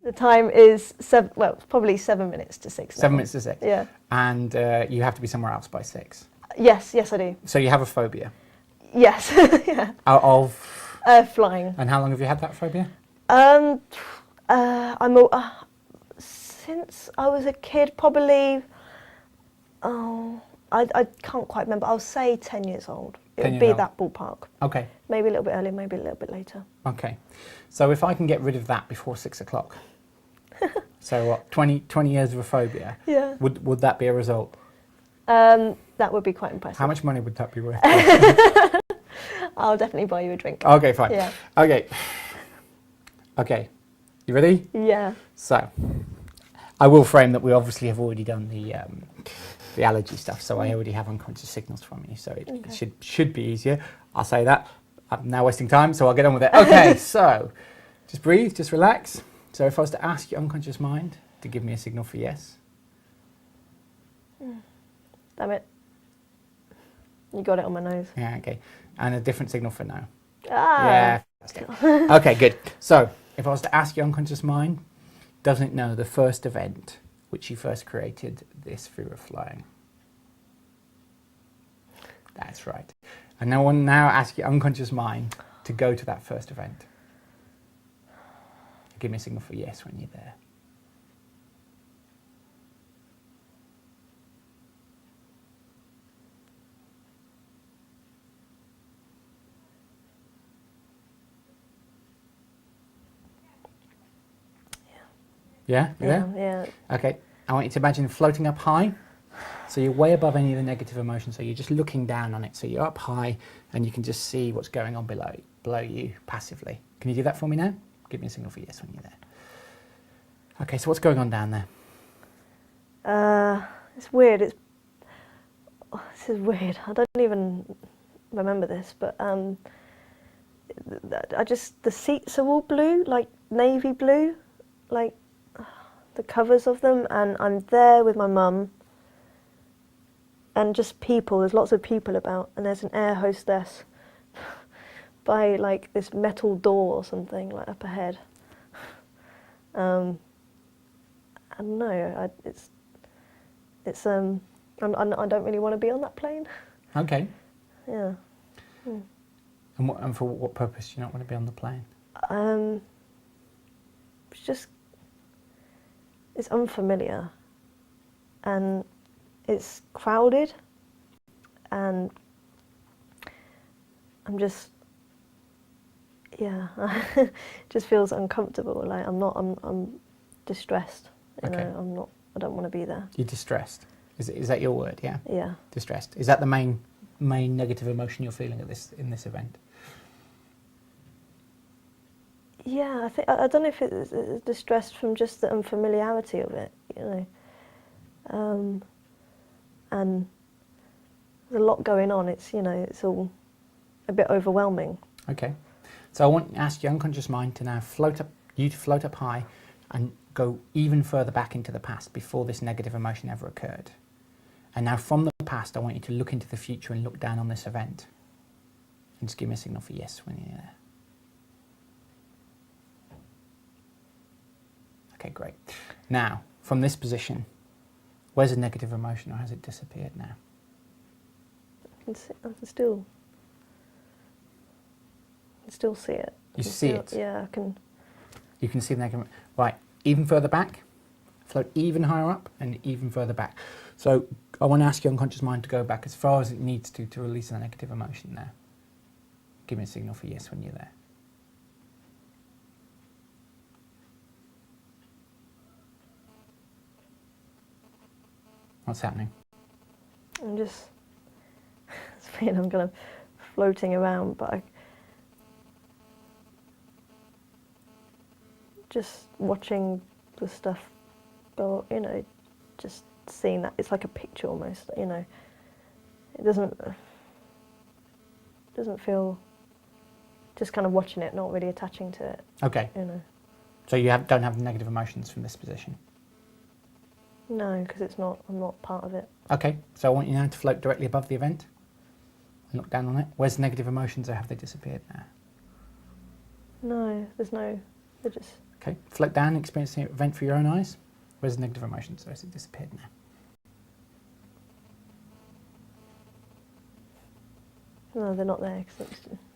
The time is probably 7 minutes to 6 now. 7 minutes to 6? Yeah. And you have to be somewhere else by 6? Yes, I do. So you have a phobia? Yes, yeah. Of? Flying. And how long have you had that phobia? Since I was a kid, probably, I can't quite remember. I'll say 10 years old. It would be that ballpark. Okay. Maybe a little bit earlier, maybe a little bit later. Okay. So if I can get rid of that before 6 o'clock, so what, 20 years of a phobia, yeah. Would that be a result? That would be quite impressive. How much money would that be worth? I'll definitely buy you a drink. Okay, fine. Yeah. Okay. You ready? Yeah. So, I will frame that we obviously have already done the allergy stuff, so I already have unconscious signals from you, so it should be easier. I'll say that. I'm now wasting time, so I'll get on with it. Okay, so just breathe, just relax. So if I was to ask your unconscious mind to give me a signal for yes. Damn it. You got it on my nose. Yeah, okay. And a different signal for no. Ah. Yeah. Okay, good. So if I was to ask your unconscious mind, does it know the first event which you first created this fear of flying? That's right. And I want to now ask your unconscious mind to go to that first event. Give me a signal for yes when you're there. Yeah? You there? Yeah. Okay. I want you to imagine floating up high. So you're way above any of the negative emotions. So you're just looking down on it. So you're up high and you can just see what's going on below you passively. Can you do that for me now? Give me a signal for yes when you're there. Okay, so what's going on down there? It's weird. This is weird. I don't even remember this, but the seats are all blue, like navy blue, like the covers of them, and I'm there with my mum, and just people. There's lots of people about, and there's an air hostess by like this metal door or something like up ahead. I don't know. I don't really want to be on that plane. Okay. Yeah. And for what purpose do you not want to be on the plane? It's unfamiliar, and it's crowded, and I'm just, it just feels uncomfortable. Like I'm distressed. You know, I don't want to be there. You're distressed. Is that your word? Yeah. Yeah. Distressed. Is that the main negative emotion you're feeling in this event? Yeah, I don't know if it's distressed from just the unfamiliarity of it, you know. And there's a lot going on. It's it's all a bit overwhelming. Okay, so I want to ask your unconscious mind to now float up high, and go even further back into the past before this negative emotion ever occurred. And now from the past, I want you to look into the future and look down on this event, and just give me a signal for yes when you're there. Okay, great. Now, from this position, where's the negative emotion, or has it disappeared now? I can still see it. You see it? Yeah, I can. You can see the negative. Right, even further back, float even higher up, and even further back. So I want to ask your unconscious mind to go back as far as it needs to release the negative emotion now. Give me a signal for yes when you're there. What's happening? I'm just, it's weird, I'm kind of floating around, but just watching the stuff go, just seeing that, it's like a picture almost, it doesn't feel, just kind of watching it, not really attaching to it. Okay. So you don't have negative emotions from this position? No, because I'm not part of it. Okay, so I want you now to float directly above the event and look down on it. Where's the negative emotions, or have they disappeared now? No, they're just... Okay, float down, experience the event for your own eyes. Where's the negative emotion? So has it disappeared now? No, they're not there.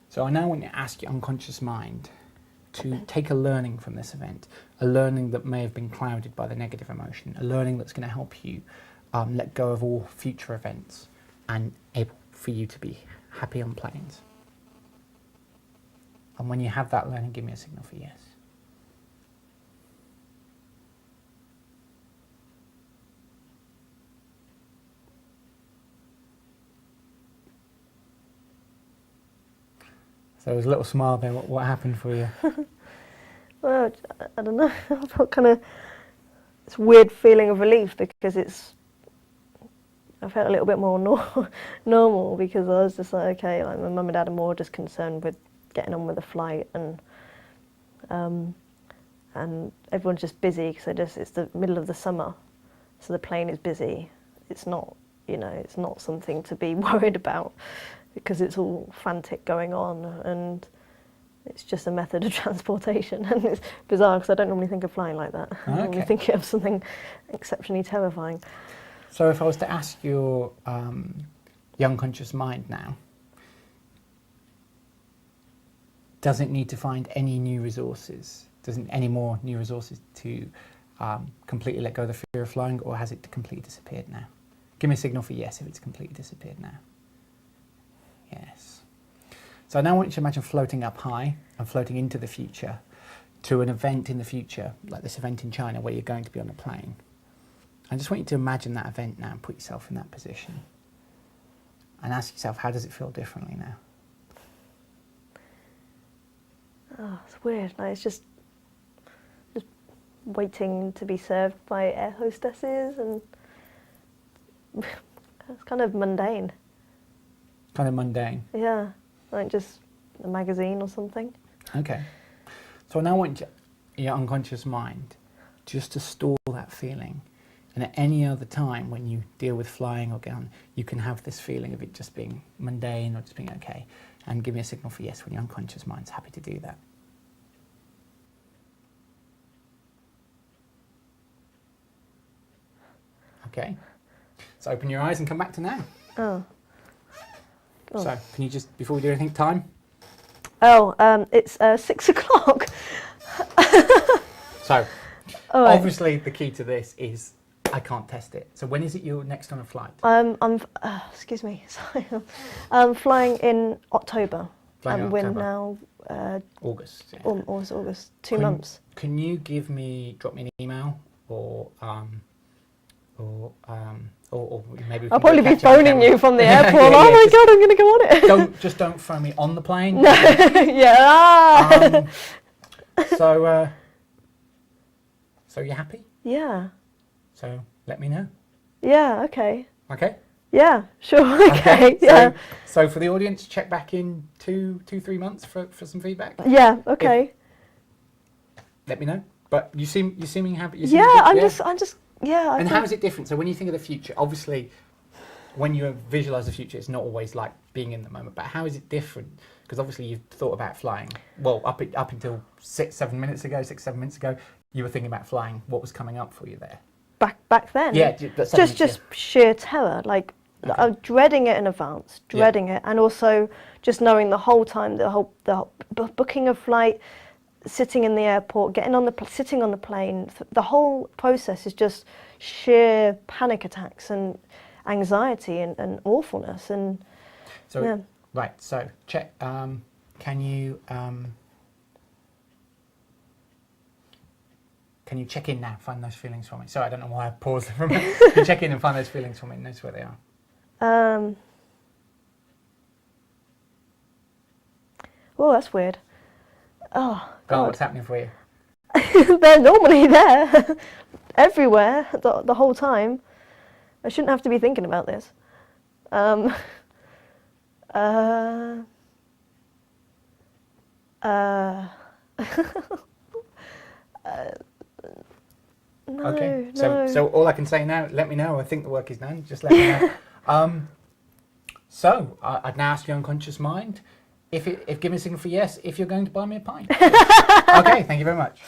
So I now want to ask your unconscious mind to take a learning from this event, a learning that may have been clouded by the negative emotion, a learning that's going to help you let go of all future events and able for you to be happy on planes. And when you have that learning, give me a signal for yes. So there was a little smile there. What happened for you? Well, I don't know. I felt kind of this weird feeling of relief because I felt a little bit more normal because I was just like, okay, like my mum and dad are more just concerned with getting on with the flight and everyone's just busy because it's the middle of the summer, so the plane is busy. It's not, it's not something to be worried about because it's all frantic going on and it's just a method of transportation. And it's bizarre because I don't normally think of flying like that. I normally think of something exceptionally terrifying. So if I was to ask your unconscious mind now, does it need to find any new resources? Doesn't any more new resources to completely let go of the fear of flying, or has it completely disappeared now? Give me a signal for yes if it's completely disappeared now. Yes. So now I want you to imagine floating up high and floating into the future to an event in the future, like this event in China where you're going to be on a plane. I just want you to imagine that event now and put yourself in that position. And ask yourself, how does it feel differently now? Oh, it's weird. Like it's just waiting to be served by air hostesses, and it's kind of mundane. Kind of mundane? Yeah, like just a magazine or something. Okay. So now I want your unconscious mind just to store that feeling. And at any other time when you deal with flying or gun, you can have this feeling of it just being mundane or just being okay. And give me a signal for yes when your unconscious mind's happy to do that. Okay. So open your eyes and come back to now. Oh. So can you just, before we do anything, time? Oh, it's 6 o'clock. So, right. Obviously the key to this is I can't test it. So when is it you're next on a flight? Excuse me, sorry. I'm flying in October. Flying in and we're October. now August. Yeah. August, 2 months. Can you drop me an email or maybe I'll probably be phoning you from the airport. Yeah, oh my god, I'm going to go on it. Don't phone me on the plane. No, yeah. So you're happy? Yeah. So let me know. Yeah. Okay. Okay. Yeah. Sure. Okay. So, yeah. So for the audience, check back in 3 months for some feedback. Yeah. Okay. Let me know. But you seeming happy. I'm just. Yeah. And how is it different? So when you think of the future, obviously, when you visualize the future, it's not always like being in the moment. But how is it different? Because obviously you've thought about flying. Well, up until 6-7 minutes ago, you were thinking about flying. What was coming up for you there? Back then. Yeah, just sheer terror. Like I'm dreading it in advance, it, and also just knowing the whole time, the booking a flight, sitting in the airport, sitting on the plane, the whole process is just sheer panic attacks and anxiety and awfulness. And so yeah. Right, so check. Can you check in now? Find those feelings for me. Sorry, I don't know why I paused for a minute. Can you check in and find those feelings for me and notice where they are? Oh, that's weird. Oh, God. What's happening for you? They're normally there, everywhere, the whole time. I shouldn't have to be thinking about this. No, okay, no. so all I can say now, let me know. I think the work is done. Just let me know. So I'd now ask your unconscious mind if give me a signal for yes if you're going to buy me a pint. Okay, thank you very much.